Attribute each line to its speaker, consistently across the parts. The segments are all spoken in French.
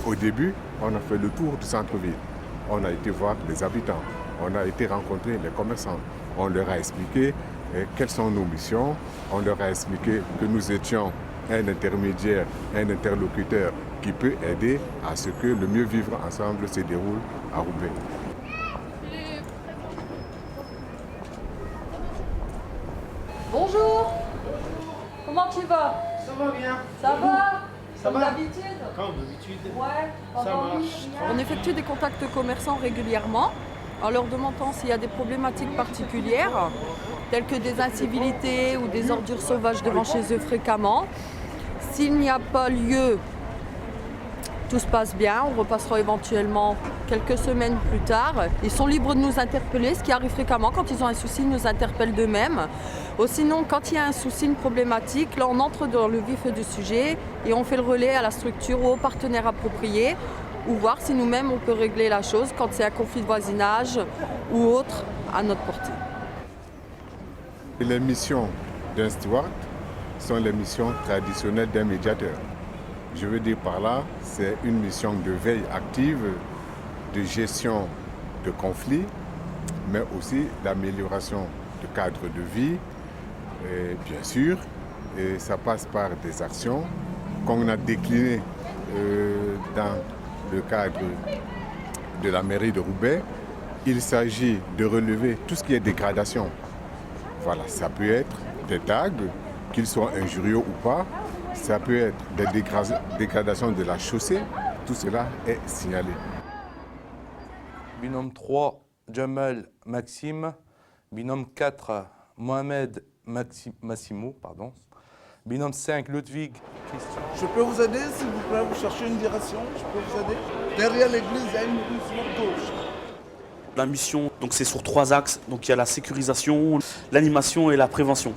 Speaker 1: Au début, on a fait le tour du centre-ville. On a été voir les habitants. On a été rencontrer les commerçants. On leur a expliqué quelles sont nos missions. On leur a expliqué que nous étions un intermédiaire, un interlocuteur qui peut aider à ce que le mieux vivre ensemble se déroule à Roubaix.
Speaker 2: Bonjour. Comment tu vas?
Speaker 3: Ça va bien.
Speaker 2: Ça va?
Speaker 3: Ça
Speaker 2: Comme
Speaker 3: va.
Speaker 2: d'habitude?
Speaker 3: Comme d'habitude.
Speaker 2: Ouais.
Speaker 3: Ça marche.
Speaker 2: On effectue des contacts commerçants régulièrement en leur demandant s'il y a des problématiques particulières, telles que des incivilités ou des ordures sauvages devant chez eux fréquemment. S'il n'y a pas lieu, tout se passe bien, on repassera éventuellement quelques semaines plus tard. Ils sont libres de nous interpeller, ce qui arrive fréquemment. Quand ils ont un souci, ils nous interpellent d'eux-mêmes. Ou sinon, quand il y a un souci, une problématique, là on entre dans le vif du sujet et on fait le relais à la structure ou aux partenaires appropriés ou voir si nous-mêmes on peut régler la chose quand c'est un conflit de voisinage ou autre à notre portée.
Speaker 1: Les missions d'un steward sont les missions traditionnelles d'un médiateur. Je veux dire par là, c'est une mission de veille active, de gestion de conflits, mais aussi d'amélioration du cadre de vie, et bien sûr. Et ça passe par des actions qu'on a déclinées dans le cadre de la mairie de Roubaix. Il s'agit de relever tout ce qui est dégradation. Voilà, ça peut être des tags, qu'ils soient injurieux ou pas. Ça peut être des dégradations de la chaussée. Tout cela est signalé.
Speaker 4: Binôme 3, Jamal Maxime. Binôme 4, Mohamed Massimo. Pardon. Binôme 5, Ludwig Christian.
Speaker 3: Je peux vous aider, s'il vous plaît, vous cherchez une direction, je peux vous aider. Derrière l'église, il y a une rue sur gauche.
Speaker 5: La mission, donc c'est sur 3 axes. Donc il y a la sécurisation, l'animation et la prévention.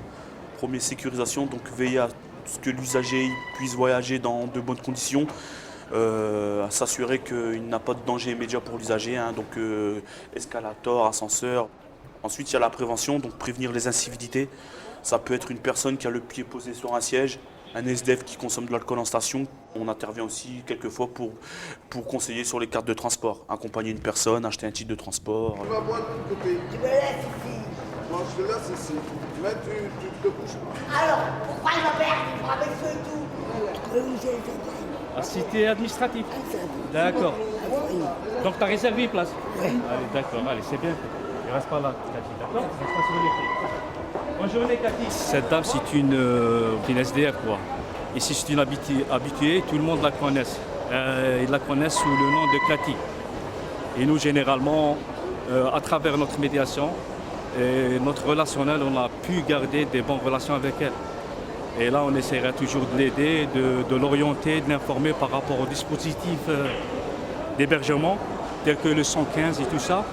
Speaker 5: Première sécurisation, donc veiller à ce que l'usager puisse voyager dans de bonnes conditions, à s'assurer qu'il n'a pas de danger immédiat pour l'usager, hein, donc escalator, ascenseur. Ensuite, il y a la prévention, donc prévenir les incivilités. Ça peut être une personne qui a le pied posé sur un siège, un SDF qui consomme de l'alcool en station. On intervient aussi quelquefois pour conseiller sur les cartes de transport, accompagner une personne, acheter un titre de transport.
Speaker 3: Tu vas boire de l'autre côté.
Speaker 6: Tu me laisses ici.
Speaker 3: Non, je te laisse ici. Mais tu te bouges pas.
Speaker 6: Alors, pourquoi je m'emmerde? Il faut avec feu et tout. Oui, j'ai fait.
Speaker 7: Ah, cité administratif.
Speaker 6: Ah,
Speaker 7: D'accord.
Speaker 6: oui.
Speaker 7: Donc tu as réservé une place.
Speaker 6: Oui.
Speaker 7: Allez, d'accord, allez, c'est bien. Il reste pas là, Cathy, d'accord? Il reste pas sur les pieds. Bonne journée, Cathy. Cette dame, c'est une SDF, quoi. Ici, c'est une habituée, tout le monde la connaît. Ils la connaissent sous le nom de Cathy. Et nous, généralement, à travers notre médiation et notre relationnel, on a pu garder des bonnes relations avec elle. Et là, on essaiera toujours de l'aider, de l'orienter, de l'informer par rapport au dispositif d'hébergement, tel que le 115 et tout ça.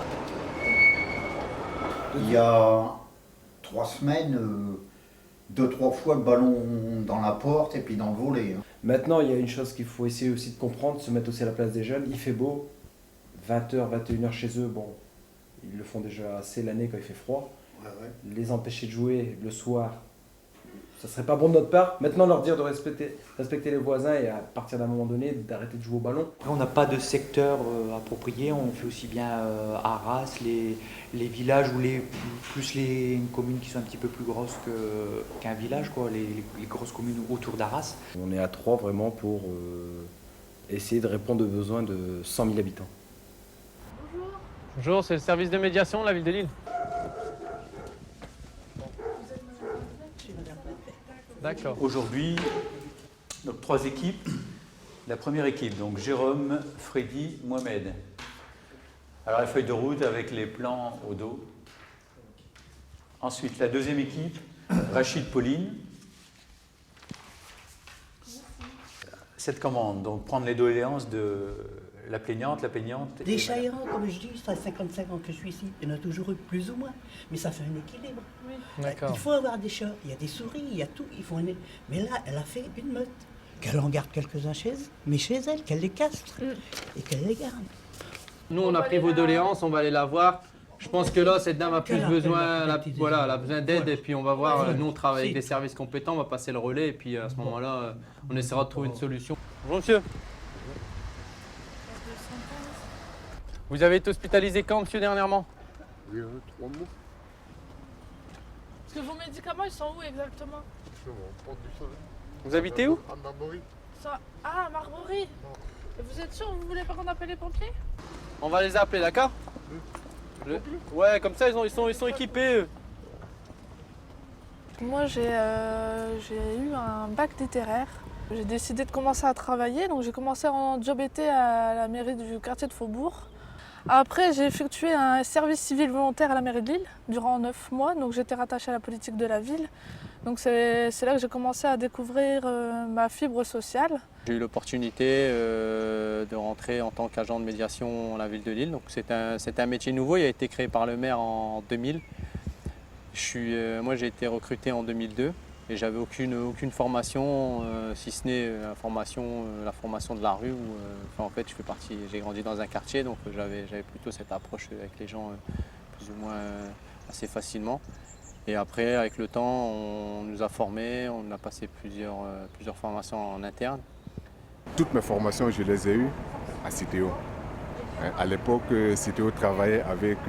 Speaker 8: Il y a 3 semaines, 2-3 fois le ballon dans la porte et puis dans le volet.
Speaker 9: Maintenant, il y a une chose qu'il faut essayer aussi de comprendre, se mettre aussi à la place des jeunes. Il fait beau, 20h, 21h chez eux, bon, ils le font déjà assez l'année quand il fait froid.
Speaker 8: Ouais, ouais.
Speaker 9: Les empêcher de jouer le soir, ça serait pas bon de notre part. Maintenant, leur dire de respecter les voisins et à partir d'un moment donné, d'arrêter de jouer au ballon.
Speaker 10: On n'a pas de secteur approprié, on fait aussi bien Arras, les villages ou plus les communes qui sont un petit peu plus grosses qu'un village, quoi, les grosses communes autour d'Arras.
Speaker 9: On est à 3 vraiment pour essayer de répondre aux besoins de 100 000 habitants.
Speaker 7: Bonjour, c'est le service de médiation de la ville de Lille. D'accord.
Speaker 11: Aujourd'hui, donc 3 équipes. La première équipe, donc Jérôme, Freddy, Mohamed. Alors la feuille de route avec les plans au dos. Ensuite, la deuxième équipe, Rachid, Pauline. Cette commande, donc prendre les doléances de la plaignante.
Speaker 6: Des chats errants, comme je dis, ça fait 55 ans que je suis ici. Il y en a toujours eu plus ou moins. Mais ça fait un équilibre. Oui.
Speaker 7: D'accord.
Speaker 6: Il faut avoir des chats. Il y a des souris, il y a tout. Mais là, elle a fait une meute. Qu'elle en garde quelques-uns chez elle, qu'elle les castre et qu'elle les garde.
Speaker 7: Nous, on a pris vos doléances, on va aller la voir. Je pense que là, cette dame a plus besoin, elle a besoin d'aide et puis on va voir. Nous, on travaille avec des services compétents, on va passer le relais et puis à ce moment-là, on essaiera de trouver une solution. Bonjour monsieur.
Speaker 12: Vous avez été hospitalisé quand, monsieur, dernièrement?
Speaker 1: Oui, 3 mois.
Speaker 13: Parce que vos médicaments, ils sont où exactement?
Speaker 12: Vous habitez où?
Speaker 1: À Marbury.
Speaker 13: Ah, Marbury. Et vous êtes sûr, vous voulez pas qu'on appelle les pompiers?
Speaker 12: On va les appeler, d'accord? Ouais, comme ça, ils sont équipés, eux.
Speaker 13: Moi, j'ai eu un bac littéraire. J'ai décidé de commencer à travailler, donc j'ai commencé en job été à la mairie du quartier de Faubourg. Après, j'ai effectué un service civil volontaire à la mairie de Lille durant 9 mois, donc j'étais rattachée à la politique de la ville. Donc c'est là que j'ai commencé à découvrir ma fibre sociale.
Speaker 12: J'ai eu l'opportunité de rentrer en tant qu'agent de médiation à la ville de Lille. Donc c'est un métier nouveau, il a été créé par le maire en 2000. Moi j'ai été recruté en 2002 et j'avais aucune formation, si ce n'est la formation de la rue. En fait, j'ai grandi dans un quartier, donc j'avais plutôt cette approche avec les gens plus ou moins assez facilement. Et après, avec le temps, on nous a formés, on a passé plusieurs formations en interne.
Speaker 1: Toutes mes formations, je les ai eues à Citeo. À l'époque, Citeo travaillait avec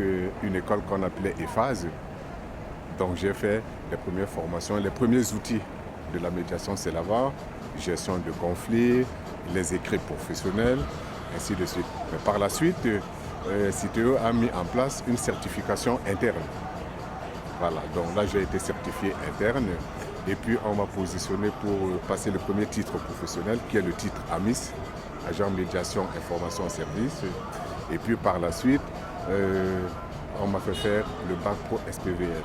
Speaker 1: une école qu'on appelait EFAS. Donc j'ai fait les premières formations, les premiers outils de la médiation, c'est là-bas, gestion de conflits, les écrits professionnels, ainsi de suite. Mais par la suite, Citeo a mis en place une certification interne. Voilà, donc là j'ai été certifié interne et puis on m'a positionné pour passer le premier titre professionnel qui est le titre AMIS, agent médiation, information, service. Et puis par la suite, on m'a fait faire le bac pro SPVL,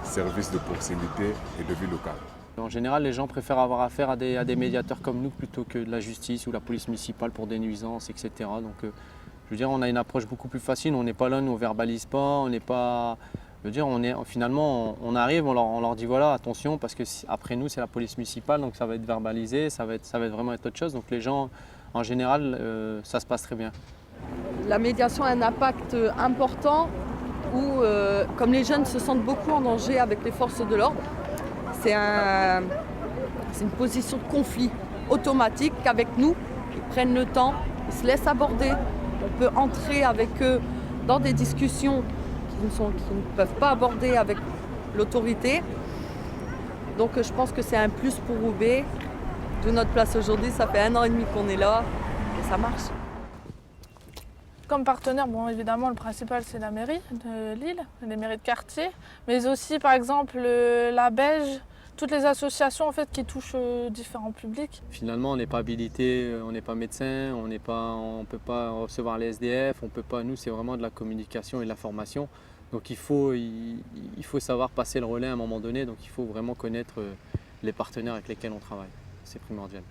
Speaker 1: service de proximité et de vie locale.
Speaker 12: En général, les gens préfèrent avoir affaire à des médiateurs comme nous plutôt que de la justice ou la police municipale pour des nuisances, etc. Donc je veux dire, on a une approche beaucoup plus facile, on n'est pas là, nous on verbalise pas, on n'est pas... Je veux dire, finalement, on arrive, on leur dit voilà, attention, parce que après nous, c'est la police municipale, donc ça va être verbalisé, ça va vraiment être autre chose. Donc les gens, en général, ça se passe très bien.
Speaker 2: La médiation a un impact important où, comme les jeunes se sentent beaucoup en danger avec les forces de l'ordre, c'est une position de conflit automatique qu'avec nous, ils prennent le temps, ils se laissent aborder. On peut entrer avec eux dans des discussions qui ne peuvent pas aborder avec l'autorité. Donc je pense que c'est un plus pour Roubaix. De notre place aujourd'hui, ça fait 1 an et demi qu'on est là et ça marche.
Speaker 13: Comme partenaire, bon, évidemment, le principal, c'est la mairie de Lille, les mairies de quartier, mais aussi, par exemple, la Beige, toutes les associations en fait, qui touchent différents publics.
Speaker 12: Finalement, on n'est pas habilité, on n'est pas médecin, on ne peut pas recevoir les SDF, nous, c'est vraiment de la communication et de la formation. Donc il faut savoir passer le relais à un moment donné, donc il faut vraiment connaître les partenaires avec lesquels on travaille. C'est primordial.